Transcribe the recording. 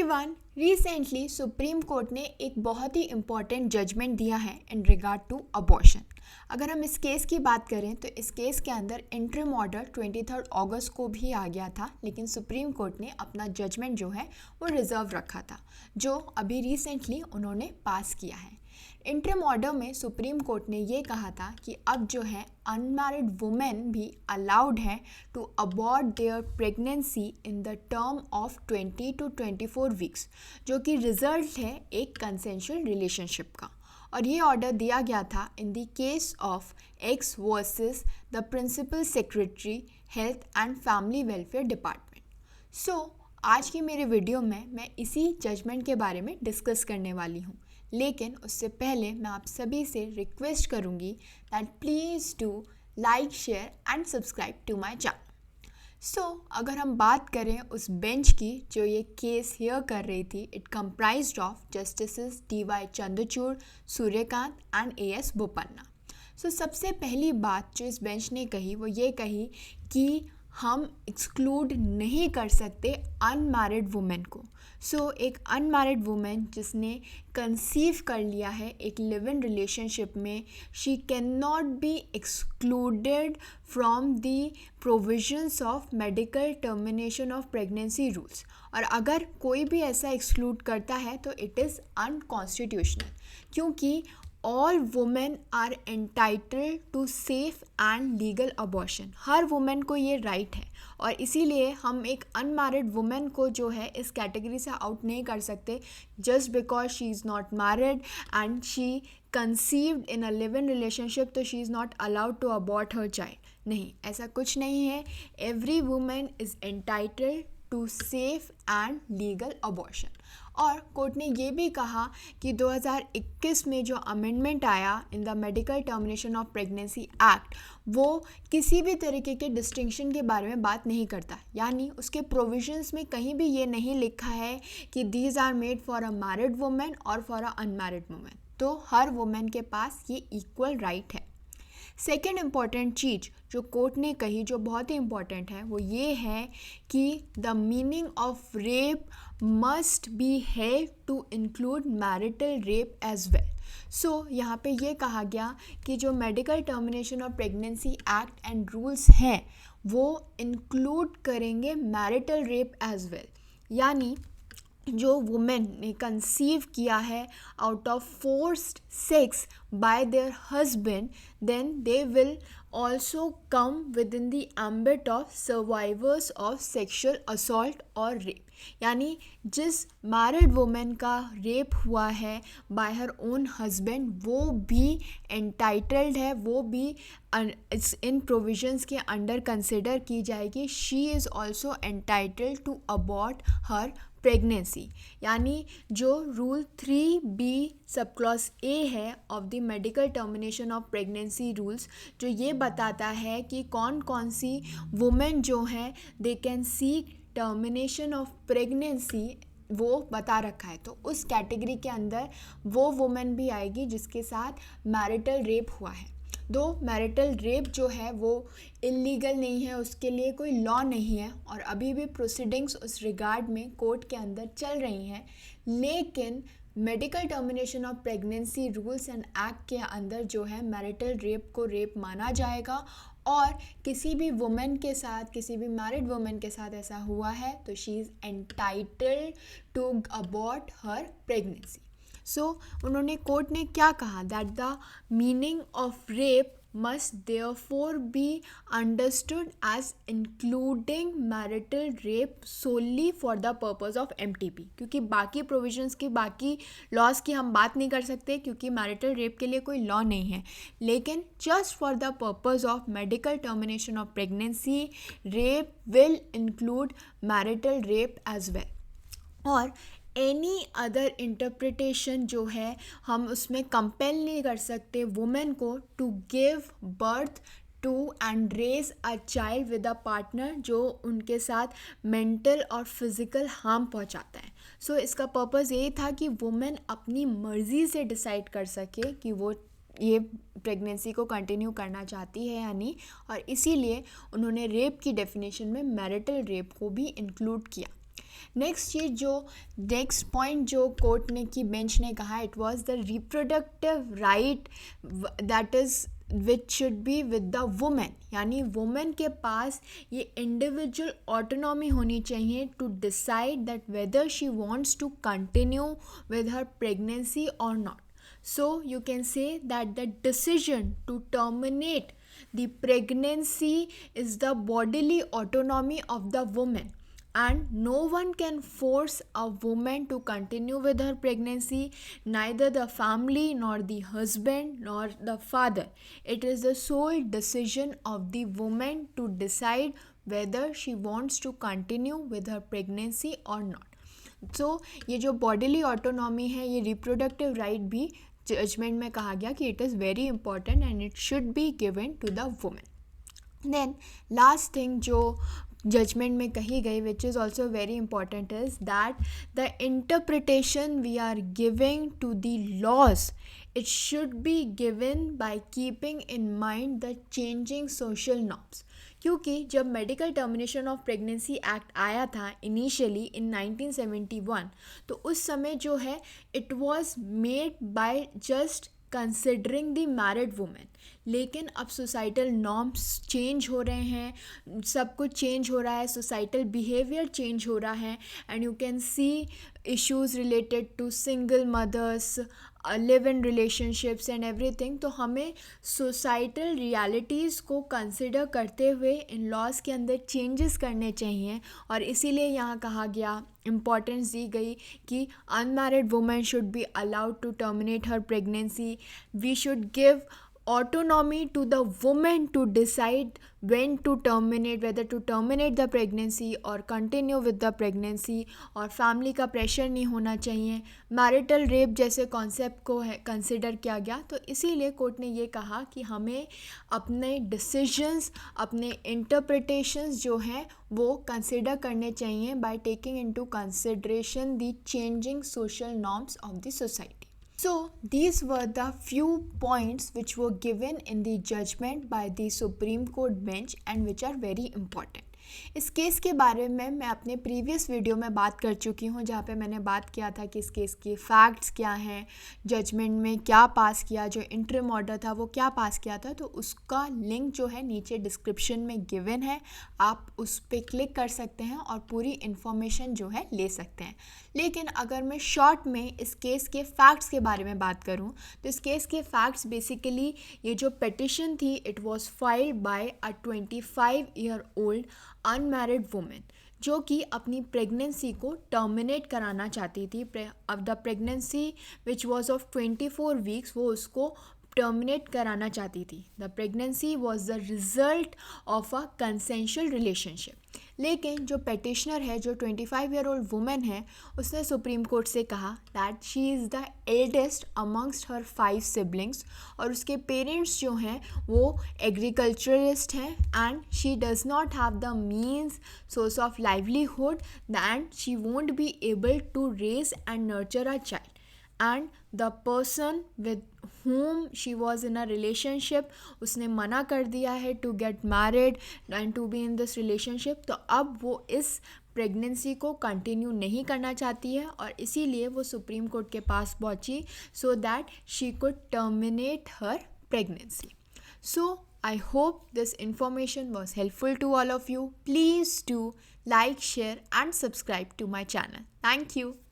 Everyone, recently supreme court ने एक बहुत ही इम्पॉर्टेंट जजमेंट दिया है इन रिगार्ड टू अबॉर्शन। अगर हम इस केस की बात करें तो इस केस के अंदर इंटरिम ऑर्डर 23 अगस्त को भी आ गया था, लेकिन सुप्रीम कोर्ट ने अपना जजमेंट जो है वो रिजर्व रखा था, जो अभी रिसेंटली उन्होंने पास किया है। इंटरिम ऑर्डर में सुप्रीम कोर्ट ने ये कहा था कि अब जो है अनमैरिड वुमेन भी अलाउड है to abort there pregnancy in the term of 20 to 24 weeks, जो कि रिजल्ट है एक कंसेंशुअल रिलेशनशिप का। और ये ऑर्डर दिया गया था in the case of X versus the principal secretary health and family welfare department. So आज की मेरे वीडियो में मैं इसी जजमेंट के बारे में डिस्कस करने वाली हूँ, लेकिन उससे पहले मैं आप सभी से रिक्वेस्ट करूँगी that please do like, share and subscribe to my channel. So अगर हम बात करें उस बेंच की जो ये केस हियर कर रही थी, it comprised of justices DY Chandrachud, Suryakant and AS Bopanna. So सबसे पहली बात जो इस बेंच ने कही वो ये कही कि हम एक्सक्लूड नहीं कर सकते अनमैरिड वुमेन को। सो एक अनमैरिड वुमेन जिसने कंसीव कर लिया है एक लिव इन रिलेशनशिप में, she can not be excluded from the provisions of medical termination of pregnancy rules. और अगर कोई भी ऐसा एक्सक्लूड करता है तो इट इज़ अनकॉन्स्टिट्यूशनल, क्योंकि all women are entitled to safe and legal abortion. Her women को ये राइट है, और इसीलिए हम एक अनमैरिड वुमेन को जो है इस कैटेगरी से आउट नहीं कर सकते just because she is not married and she conceived in a live in relationship, तो she is not allowed to abort her child. नहीं, ऐसा कुछ नहीं है। Every women is entitled to safe and legal abortion. और court ने ये भी कहा कि 2021 में जो अमेंडमेंट आया in the medical termination of pregnancy act, वो किसी भी तरीके के डिस्टिंक्शन के बारे में बात नहीं करता। यानी उसके प्रोविजंस में कहीं भी ये नहीं लिखा है कि these are made for a married women और फॉर अ अनमैरिड वुमेन। तो हर वुमेन के पास ये इक्वल राइट है। सेकेंड इम्पॉर्टेंट चीज़ जो कोर्ट ने कही, जो बहुत ही इम्पॉर्टेंट है, वो ये है कि the meaning of rape must be held to include marital rape as well. So यहाँ पे ये कहा गया कि जो medical termination of pregnancy act and rules हैं वो इंक्लूड करेंगे मैरिटल रेप एज वेल। यानी जो वुमेन ने कंसीव किया है out of forced sex bye there husband, then they will also come with in the ambit of survivors of sexual assault और rape. यानी जिस मैरिड वुमेन का रेप हुआ है बाय हर ओन हस्बैंड, वो भी एंटाइटल्ड है, वो भी इन प्रोविजंस के अंडर कंसिडर की जाएगी। She is also entitled to abort her pregnancy. यानी जो rule 3B sub clause A है of the medical termination of pregnancy rules, जो ये बताता है कि कौन कौन सी वुमेन जो हैं they can seek termination of pregnancy, वो बता रखा है। तो उस कैटेगरी के अंदर वो वुमेन भी आएगी जिसके साथ मैरिटल रेप हुआ है। दो मैरिटल रेप जो है वो इलीगल नहीं है, उसके लिए कोई लॉ नहीं है, और अभी भी प्रोसीडिंग्स उस रिगार्ड में कोर्ट के अंदर चल रही हैं, लेकिन medical termination of pregnancy rules and act के अंदर जो है मैरिटल रेप को रेप माना जाएगा। और किसी भी वुमेन के साथ, किसी भी मैरिड वुमेन के साथ ऐसा हुआ है तो she is entitled to abort her pregnancy. So उन्होंने, कोर्ट ने क्या कहा, that the meaning of rape must therefore be understood as including marital rape solely for the purpose of MTP। क्योंकि बाकी प्रोविजंस की, बाकी लॉज की हम बात नहीं कर सकते क्योंकि मैरिटल रेप के लिए कोई लॉ नहीं है, लेकिन just for the purpose of medical termination of pregnancy, rape will include marital rape as well. और एनी अदर इंटरप्रिटेशन जो है हम उसमें कंपेल नहीं कर सकते वुमेन को to give birth to and raise a child with a partner जो उनके साथ मेंटल और फिज़िकल हार्म पहुंचाता है। सो इसका पर्पज़ ये था कि वुमेन अपनी मर्ज़ी से डिसाइड कर सके कि वो ये प्रेगनेंसी को कंटिन्यू करना चाहती है या नहीं, और इसीलिए उन्होंने रेप की डेफिनेशन में मैरिटल रेप को भी इंक्लूड किया। नेक्स्ट पॉइंट जो कोर्ट ने की बेंच ने कहा, it was the reproductive right that is which should be with the women, यानी वुमेन के पास ये इंडिविजुअल ऑटोनॉमी होनी चाहिए to decide that whether she wants to continue with her pregnancy or not. So you can say that the decision to terminate the pregnancy is the bodily autonomy of the woman, and no one can force a woman to continue with her pregnancy, neither the family nor the husband nor the father. It is the sole decision of the woman to decide whether she wants to continue with her pregnancy or not. ये जो bodily autonomy है, ये reproductive right भी judgement में कहा गया कि it is very important and it should be given to the women. Then last thing जो जजमेंट में कही गई which is also very important is that the interpretation we are giving to the laws, it should be given by keeping in mind the changing social norms. क्योंकि जब medical termination of pregnancy act आया था initially in 1971, तो उस समय जो है it was made by just considering the married women, लेकिन अब सोसाइटल नॉर्म्स चेंज हो रहे हैं, सब कुछ चेंज हो रहा है, सोसाइटल बिहेवियर चेंज हो रहा है, and you can see issues related to single mothers, live in relationships and everything. तो हमें सोसाइटल रियलिटीज़ को कंसिडर करते हुए इन लॉज के अंदर चेंजेस करने चाहिए, और इसीलिए यहाँ कहा गया, इम्पॉर्टेंस दी गई कि unmarried women should be allowed to terminate her pregnancy, we should give autonomy to the woman to decide when to terminate, whether to terminate the pregnancy or continue with the pregnancy, और family का pressure नहीं होना चाहिए, marital rape जैसे concept को है consider किया गया। तो इसीलिए कोर्ट ने ये कहा कि हमें अपने डिसीजंस, अपने इंटरप्रिटेशंस जो हैं वो कंसिडर करने चाहिए by taking into consideration the changing social norms of the society. So these were the few points which were given in the judgment by the Supreme Court bench and which are very important. इस case के बारे में मैं अपने previous video में बात कर चुकी हूँ, जहाँ पे मैंने बात किया था कि इस केस के फैक्ट्स क्या हैं, जजमेंट में क्या पास किया, जो इंटरिम ऑर्डर था वो क्या पास किया था। तो उसका लिंक जो है नीचे डिस्क्रिप्शन में गिवन है, आप उस पर क्लिक कर सकते हैं और पूरी इन्फॉर्मेशन जो है ले सकते हैं। लेकिन अगर मैं शॉर्ट में इस केस के फैक्ट्स के बारे में बात करूं, तो इस केस के फैक्ट्स बेसिकली ये जो पिटिशन थी, it was filed by a 25-year-old unmarried women जो कि अपनी प्रेगनेंसी को टर्मिनेट कराना चाहती थी। अब the pregnancy which was of 24 weeks, वो उसको टर्मिनेट कराना चाहती थी। The pregnancy was the result of a consensual relationship. लेकिन जो पेटिशनर है, जो 25-year-old वुमेन है, उसने सुप्रीम कोर्ट से कहा that she is the eldest amongst her 5 siblings, और उसके पेरेंट्स जो हैं वो एग्रीकल्चरिस्ट हैं, and she does not have the means source of livelihood, and she won't be able to raise and nurture a child, and the person with whom she was in a relationship, उसने मना कर दिया है to get married and to be in this relationship। तो अब वो इस pregnancy को कंटिन्यू नहीं करना चाहती है, और इसीलिए वो सुप्रीम कोर्ट के पास पहुंची so that she could terminate her pregnancy. So I hope this information was helpful to all of you. Please do like, share and subscribe to my channel. Thank you.